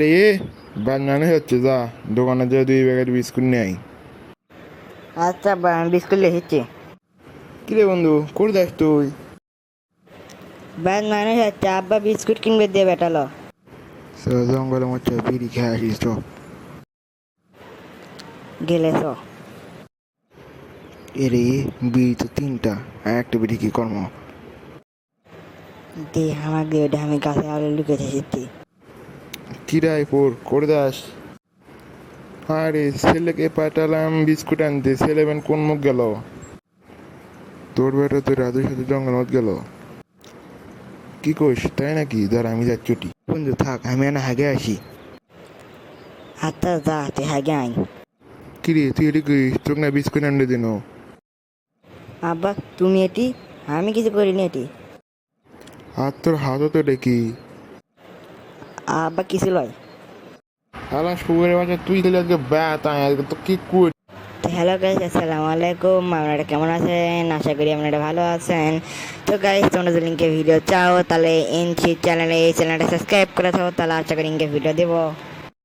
রে বানানো হচ্ছে যা দোকানে যা 2 প্যাকেট বিস্কুট নিয়ে আই। আচ্ছা বিস্কুট লিখেছি। কিরে বন্ধু করে যাস তুই? ব্যাস মানুষ হচ্ছে আব্বা বিস্কুট কিনবে দিয়ে বেটালো। জঙ্গলের মধ্যে বিড়ি খেয়ে আসিস তো। গেলেছ এরে বিড়ি তো 3টা, আর একটা বিড়ি কি কর্ম? দে আমার দিয়ে ওটা আমি গাছে আলো লুকেছে এসেছি। কিরাই পোর করে দাস। আরে ছেলেকে পাঠালাম বিস্কুট আনতে, ছেলে বেন কোন মুখ গেল? তোর বেটা তো রাজুর সাথে জঙ্গল মত গেল। কি কোস তাই নাকি? দাঁড়া আমি যাচ্ছি চুটি। বন্ধু থাক আমি না হাগে আসি। আচ্ছা যা তুই হাগে আই। কিরে তুই এটি করিস? তোকে না বিস্কুট আনতে দিন। আব্বা তুমি এটি, আমি কিছু করিনি এটি। আর তোর হাতও তো দেখি। আব্বা কিছু লয়। আলা শুয়ারের বাচ্চা তুই তাহলে আজকে ব্যাত আজকে তো কি কর। তো হ্যালো গাইস, আসসালামু আলাইকুম। আপনারা কেমন আছেন? আশা করি আপনারা ভালো আছেন। তো গাইস তোমরা যদি লিঙ্কে ভিডিও চাও তাহলে এনসি চ্যানেলে এই চ্যানেলটা সাবস্ক্রাইব করে থাকো, তাহলে আশা করি লিঙ্কে ভিডিও দেবো।